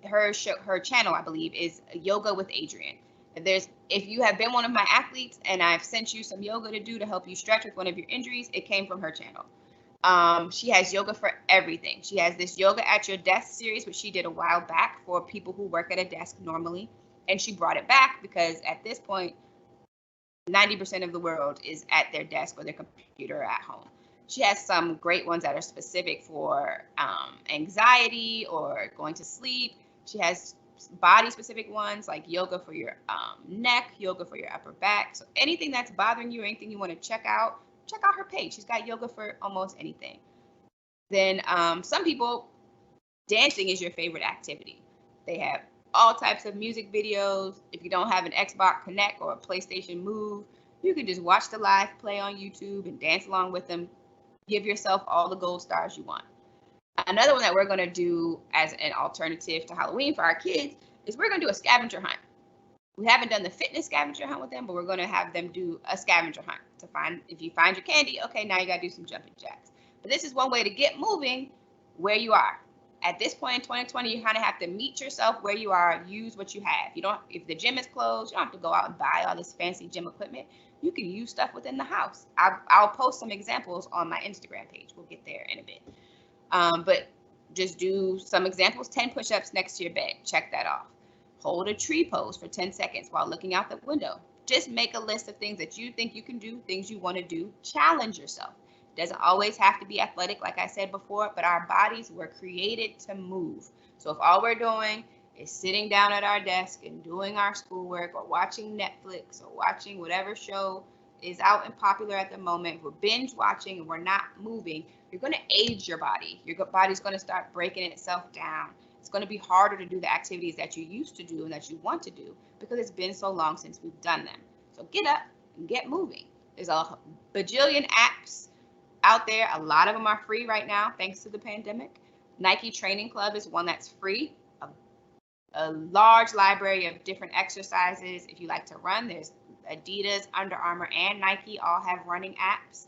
Her channel, I believe, is Yoga with Adrian. If you have been one of my athletes and I've sent you some yoga to do to help you stretch with one of your injuries, it came from her channel. She has yoga for everything. She has this yoga at your desk series, which she did a while back for people who work at a desk normally. And she brought it back because at this point, 90% of the world is at their desk or their computer or at home. She has some great ones that are specific for anxiety or going to sleep. She has body specific ones like yoga for your neck, yoga for your upper back. So anything that's bothering you or anything you want to check out her page. She's got yoga for almost anything. Then some people, dancing is your favorite activity. They have all types of music videos. If you don't have an Xbox Connect or a PlayStation Move, you can just watch the live play on YouTube and dance along with them. Give yourself all the gold stars you want. Another one that we're going to do as an alternative to Halloween for our kids is we're going to do a scavenger hunt. We haven't done the fitness scavenger hunt with them, but we're going to have them do a scavenger hunt to find, if you find your candy, okay, now you got to do some jumping jacks. But this is one way to get moving where you are. At this point in 2020, you kind of have to meet yourself where you are, use what you have. If the gym is closed, you don't have to go out and buy all this fancy gym equipment. You can use stuff within the house. I'll post some examples on my Instagram page. We'll get there in a bit. But just do some examples, 10 push-ups next to your bed. Check that off. Hold a tree pose for 10 seconds while looking out the window. Just make a list of things that you think you can do, things you want to do. Challenge yourself. It doesn't always have to be athletic, like I said before, but our bodies were created to move. So if all we're doing is sitting down at our desk and doing our schoolwork or watching Netflix or watching whatever show is out and popular at the moment, we're binge watching and we're not moving, you're going to age your body. Your body's going to start breaking itself down. It's going to be harder to do the activities that you used to do and that you want to do because it's been so long since we've done them. So get up and get moving. There's a bajillion apps out there. A lot of them are free right now, thanks to the pandemic. Nike Training Club is one that's free. A large library of different exercises. If you like to run, there's Adidas, Under Armour, and Nike all have running apps.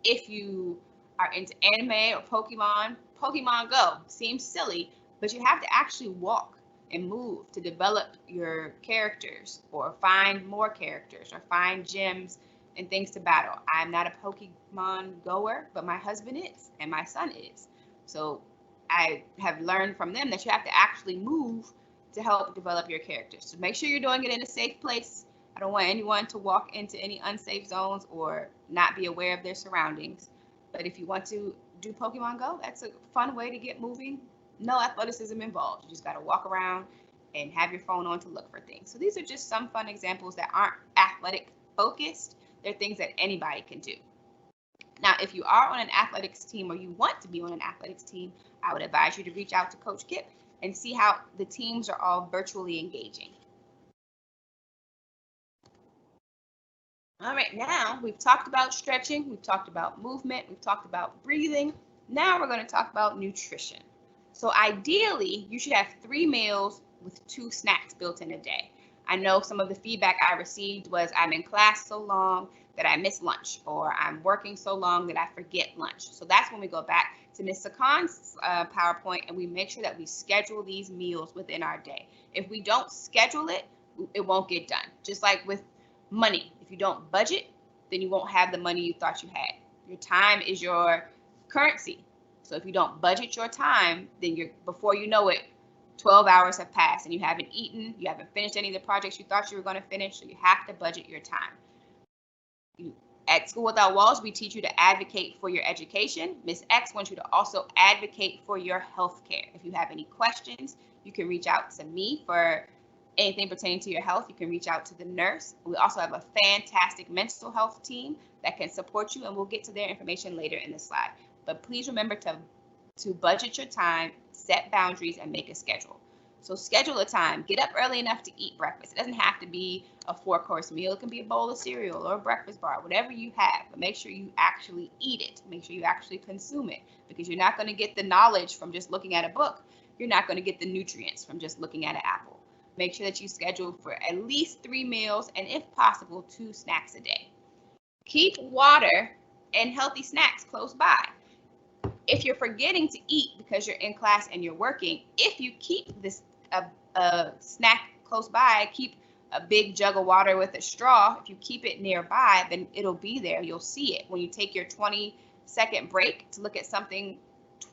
If you are into anime or Pokemon Go seems silly, but you have to actually walk and move to develop your characters or find more characters or find gyms and things to battle. I'm not a Pokemon goer, but my husband is and my son is. So I have learned from them that you have to actually move to help develop your characters. So make sure you're doing it in a safe place. I don't want anyone to walk into any unsafe zones or not be aware of their surroundings. But if you want to do Pokemon Go, that's a fun way to get moving. No athleticism involved. You just got to walk around and have your phone on to look for things. So these are just some fun examples that aren't athletic focused. They're things that anybody can do. Now, if you are on an athletics team or you want to be on an athletics team, I would advise you to reach out to Coach Kip and see how the teams are all virtually engaging. All right, now we've talked about stretching, we've talked about movement, we've talked about breathing. Now we're going to talk about nutrition. So ideally, you should have 3 meals with 2 snacks built in a day. I know some of the feedback I received was I'm in class so long that I miss lunch, or I'm working so long that I forget lunch. So that's when we go back to Ms. Sakan's PowerPoint and we make sure that we schedule these meals within our day. If we don't schedule it, it won't get done. Just like with money, if you don't budget, then you won't have the money you thought you had. Your time is your currency. So if you don't budget your time, then before you know it, 12 hours have passed and you haven't eaten, you haven't finished any of the projects you thought you were going to finish, so you have to budget your time. At School Without Walls, we teach you to advocate for your education. Ms. X wants you to also advocate for your health care. If you have any questions, you can reach out to me for anything pertaining to your health. You can reach out to the nurse. We also have a fantastic mental health team that can support you, and we'll get to their information later in the slide. But please remember to budget your time, set boundaries, and make a schedule. So schedule a time. Get up early enough to eat breakfast. It doesn't have to be a 4-course meal. It can be a bowl of cereal or a breakfast bar, whatever you have. But make sure you actually eat it. Make sure you actually consume it, because you're not going to get the knowledge from just looking at a book. You're not going to get the nutrients from just looking at an apple. Make sure that you schedule for at least 3 meals and, if possible, 2 snacks a day. Keep water and healthy snacks close by. If you're forgetting to eat because you're in class and you're working, if you keep this a snack close by, keep a big jug of water with a straw. If you keep it nearby, then it'll be there. You'll see it. When you take your 20-second break to look at something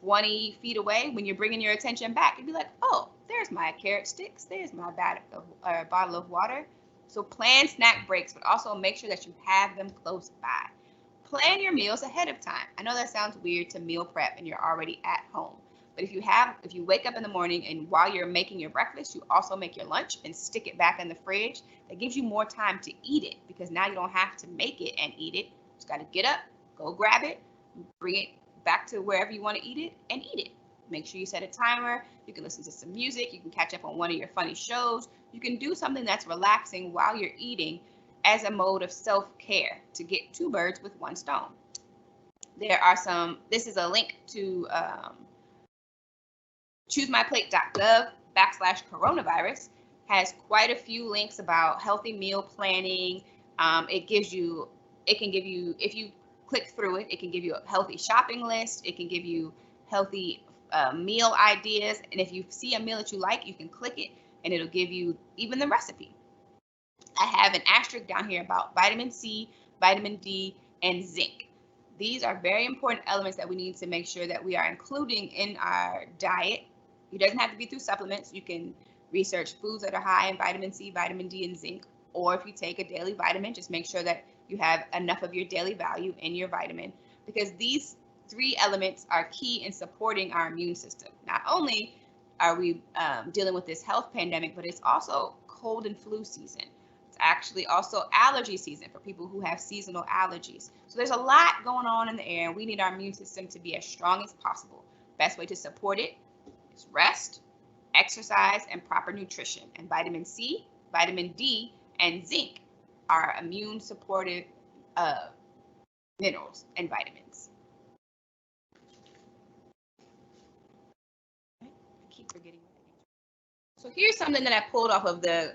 20 feet away, when you're bringing your attention back, you'd be like, oh, there's my carrot sticks. There's my bottle of water. So plan snack breaks, but also make sure that you have them close by. Plan your meals ahead of time. I know that sounds weird to meal prep and you're already at home. But if you wake up in the morning and while you're making your breakfast, you also make your lunch and stick it back in the fridge, that gives you more time to eat it, because now you don't have to make it and eat it. You just got to get up, go grab it, bring it back to wherever you want to eat it and eat it. Make sure you set a timer. You can listen to some music. You can catch up on one of your funny shows. You can do something that's relaxing while you're eating as a mode of self-care to get 2 birds with 1 stone. This is a link to choosemyplate.gov/coronavirus, has quite a few links about healthy meal planning. It can give you, if you click through it, it can give you a healthy shopping list. It can give you healthy meal ideas. And if you see a meal that you like, you can click it and it'll give you even the recipe. I have an asterisk down here about vitamin C, vitamin D, and zinc. These are very important elements that we need to make sure that we are including in our diet. It doesn't have to be through supplements. You can research foods that are high in vitamin C, vitamin D, and zinc. Or if you take a daily vitamin, just make sure that you have enough of your daily value in your vitamin, because these 3 elements are key in supporting our immune system. Not only are we dealing with this health pandemic, but it's also cold and flu season. It's actually also allergy season for people who have seasonal allergies. So there's a lot going on in the air, and we need our immune system to be as strong as possible. Best way to support it is rest, exercise, and proper nutrition. And vitamin C, vitamin D, and zinc are immune supportive minerals and vitamins. So here's something that I pulled off of the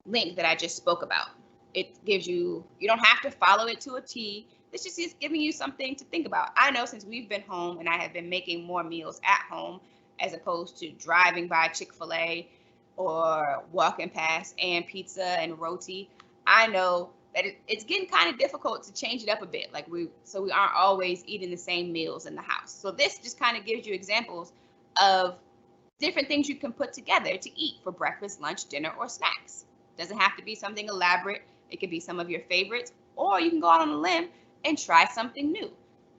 link that I just spoke about. It gives you don't have to follow it to a T. This just is giving you something to think about. I know since we've been home and I have been making more meals at home as opposed to driving by Chick-fil-A or walking past and pizza and roti, I know that it's getting kind of difficult to change it up a bit. So we aren't always eating the same meals in the house. So this just kind of gives you examples of different things you can put together to eat for breakfast, lunch, dinner, or snacks. Doesn't have to be something elaborate. It could be some of your favorites, or you can go out on a limb and try something new.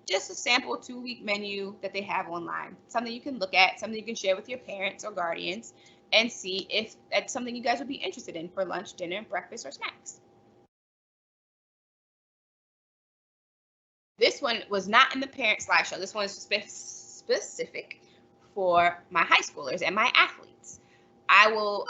Just a sample 2-week menu that they have online. Something you can look at, something you can share with your parents or guardians, and see if that's something you guys would be interested in for lunch, dinner, breakfast, or snacks. This one was not in the parent slideshow. This one is specific for my high schoolers and my athletes. I will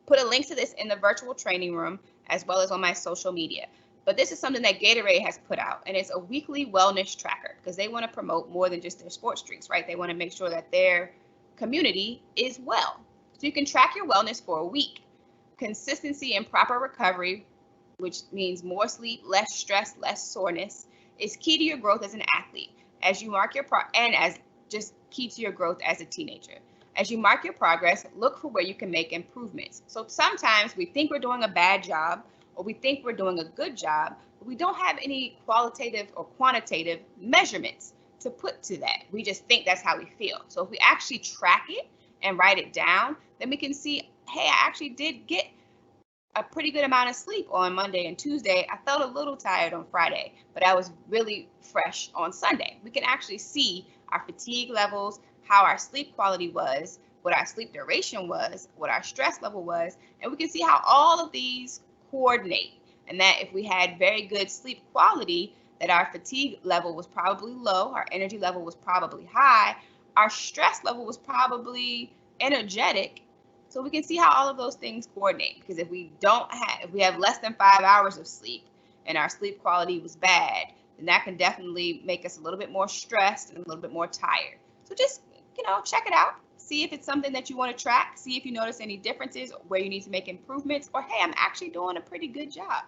put a link to this in the virtual training room as well as on my social media. But this is something that Gatorade has put out, and it's a weekly wellness tracker because they want to promote more than just their sports drinks, right? They want to make sure that their community is well. So you can track your wellness for a week. Consistency and proper recovery, which means more sleep, less stress, less soreness, is key to your growth as an athlete. As you mark your just key to your growth as a teenager. As you mark your progress, look for where you can make improvements. So sometimes we think we're doing a bad job or we think we're doing a good job, but we don't have any qualitative or quantitative measurements to put to that. We just think that's how we feel. So if we actually track it and write it down, then we can see, hey, I actually did get a pretty good amount of sleep on Monday and Tuesday. I felt a little tired on Friday, but I was really fresh on Sunday. We can actually see our fatigue levels, how our sleep quality was, what our sleep duration was, what our stress level was, and we can see how all of these coordinate. And that if we had very good sleep quality, that our fatigue level was probably low, our energy level was probably high, our stress level was probably energetic. So we can see how all of those things coordinate, because if we have less than 5 hours of sleep and our sleep quality was bad, then that can definitely make us a little bit more stressed and a little bit more tired. So just, check it out. See if it's something that you want to track. See if you notice any differences, where you need to make improvements, or hey, I'm actually doing a pretty good job.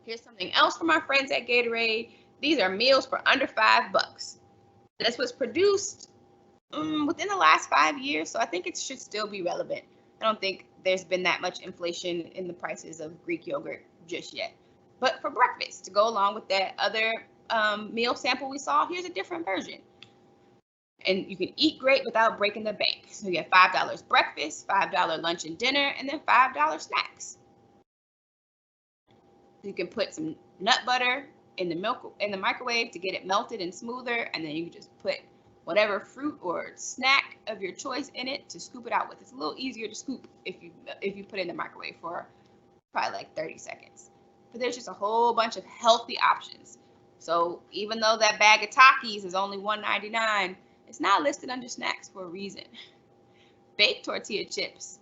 Here's something else from our friends at Gatorade. These are meals for under $5. This was produced within the last 5 years, so I think it should still be relevant. I don't think there's been that much inflation in the prices of Greek yogurt just yet. But for breakfast, to go along with that other meal sample we saw, here's a different version. And you can eat great without breaking the bank. So you have $5 breakfast, $5 lunch and dinner, and then $5 snacks. You can put some nut butter in the microwave to get it melted and smoother, and then you can just put whatever fruit or snack of your choice in it to scoop it out with. It's a little easier to scoop if you put it in the microwave for probably like 30 seconds. But there's just a whole bunch of healthy options. So even though that bag of Takis is only $1.99, it's not listed under snacks for a reason. Baked tortilla chips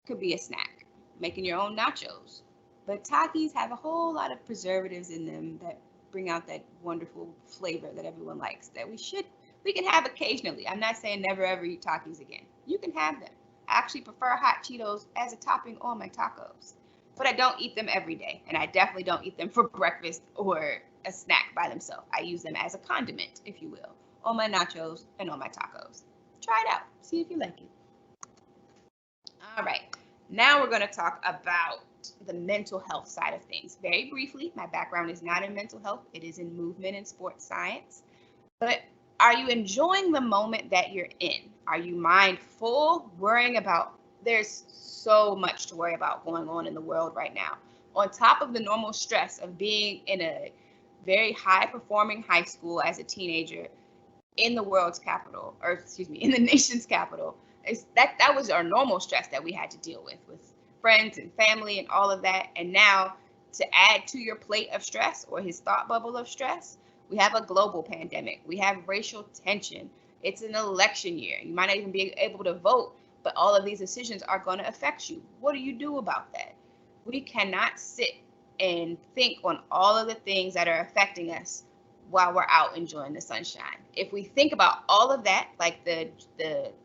could be a snack, making your own nachos. But Takis have a whole lot of preservatives in them that bring out that wonderful flavor that everyone likes, that we can have occasionally. I'm not saying never ever eat Takis again. You can have them. I actually prefer hot Cheetos as a topping on my tacos, but I don't eat them every day, and I definitely don't eat them for breakfast or a snack by themselves. I use them as a condiment, if you will, on my nachos and on my tacos. Try it out. See if you like it. All right. Now we're going to talk about the mental health side of things. Very briefly, my background is not in mental health. It is in movement and sports science. But are you enjoying the moment that you're in? Are you mindful, worrying about, there's so much to worry about going on in the world right now. On top of the normal stress of being in a very high performing high school as a teenager in the world's capital, or excuse me, in the nation's capital, that was our normal stress that we had to deal with friends and family and all of that. And now to add to your plate of stress, or his thought bubble of stress, we have a global pandemic. We have racial tension. It's an election year. You might not even be able to vote, but all of these decisions are going to affect you. What do you do about that? We cannot sit and think on all of the things that are affecting us while we're out enjoying the sunshine. If we think about all of that, like the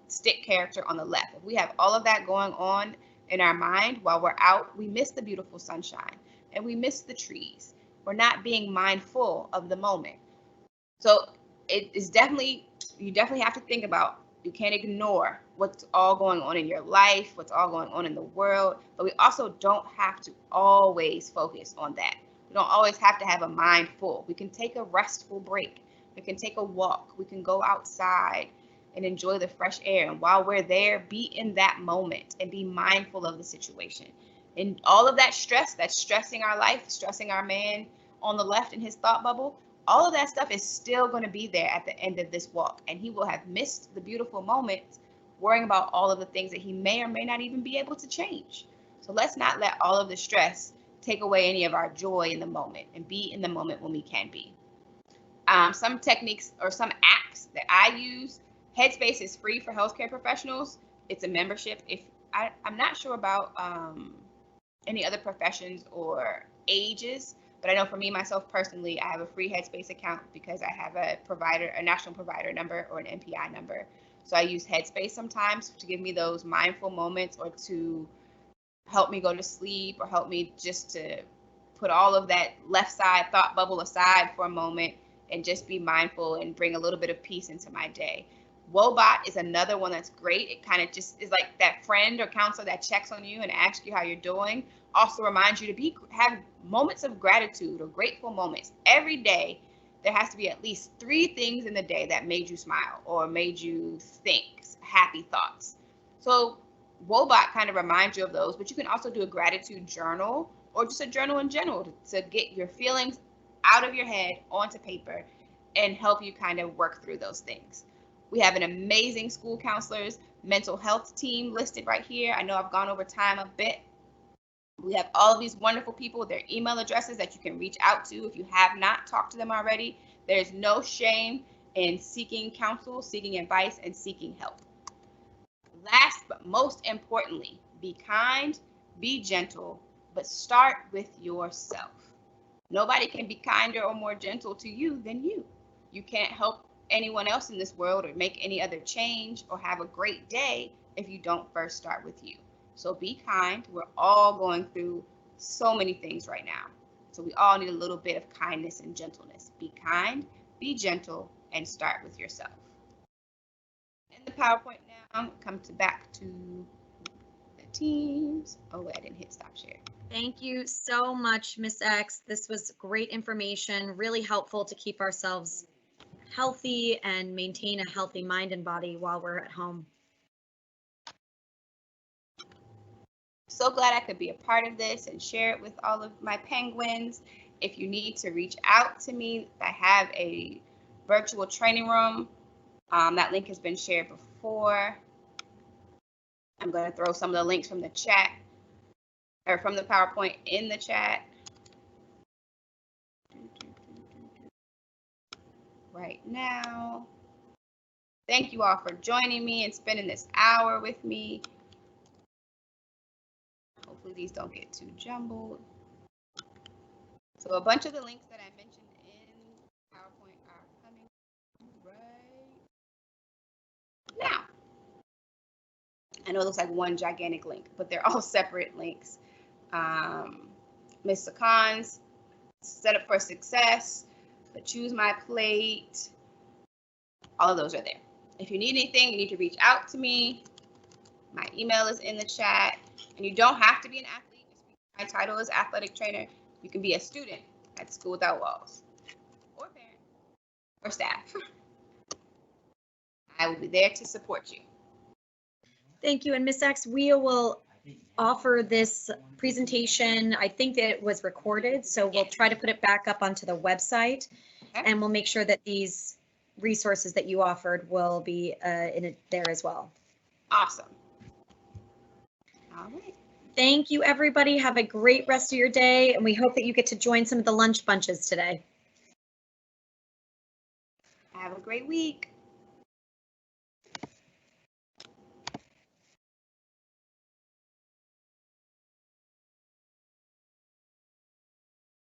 stick character on the left, if we have all of that going on in our mind while we're out, we miss the beautiful sunshine and we miss the trees. We're not being mindful of the moment. So it is definitely, you definitely have to think about, you can't ignore what's all going on in your life, what's all going on in the world, but we also don't have to always focus on that. We don't always have to have a mind full. We can take a restful break. We can take a walk. We can go outside and enjoy the fresh air. And while we're there, be in that moment and be mindful of the situation. And all of that stress that's stressing our life, stressing our man on the left in his thought bubble, all of that stuff is still going to be there at the end of this walk. And he will have missed the beautiful moments worrying about all of the things that he may or may not even be able to change. So let's not let all of the stress take away any of our joy in the moment, and be in the moment when we can be. Some techniques or some apps that I use, Headspace is free for healthcare professionals. It's a membership. If I'm not sure about any other professions or ages, but I know for me, myself personally, I have a free Headspace account because I have a provider, a national provider number or an MPI number. So I use Headspace sometimes to give me those mindful moments, or to help me go to sleep, or help me just to put all of that left side thought bubble aside for a moment and just be mindful and bring a little bit of peace into my day. Woebot is another one that's great. It kind of just is like that friend or counselor that checks on you and asks you how you're doing. Also reminds you to have moments of gratitude or grateful moments. Every day, there has to be at least 3 things in the day that made you smile or made you think happy thoughts. So Woebot kind of reminds you of those, but you can also do a gratitude journal, or just a journal in general to get your feelings out of your head onto paper and help you kind of work through those things. We have an amazing school counselors mental health team listed right here. I know I've gone over time a bit. We have all of these wonderful people with their email addresses that you can reach out to if you have not talked to them already. There's no shame in seeking counsel, seeking advice, and seeking help. Last but most importantly, be kind, be gentle, but start with yourself. Nobody can be kinder or more gentle to you than you. You can't help anyone else in this world or make any other change or have a great day if you don't first start with you. So be kind. We're all going through so many things right now. So we all need a little bit of kindness and gentleness. Be kind, be gentle, and start with yourself. In the PowerPoint now, come back to the teams. Oh, I didn't hit stop share. Thank you so much, Ms. X. This was great information, really helpful to keep ourselves healthy and maintain a healthy mind and body while we're at home. So glad I could be a part of this and share it with all of my penguins. If you need to reach out to me, I have a virtual training room. That link has been shared before. I'm going to throw some of the links from the chat, or from the PowerPoint, in the chat. Right now. Thank you all for joining me and spending this hour with me. Hopefully these don't get too jumbled. So a bunch of the links that I mentioned in PowerPoint are coming right now. I know it looks like one gigantic link, but they're all separate links. Ms. Sakan's Set Up for Success, the Choose My Plate, all of those are there. If you need anything, you need to reach out to me. My email is in the chat, and you don't have to be an athlete. My title is athletic trainer. You can be a student at School Without Walls, or parent, or staff. I will be there to support you. Thank you. And Ms. X, we will offer this presentation. I think that it was recorded, so we'll try to put it back up onto the website, Okay. and we'll make sure that these resources that you offered will be in it there as well. Awesome. All right. Thank you, everybody. Have a great rest of your day, and we hope that you get to join some of the lunch bunches today. Have a great week.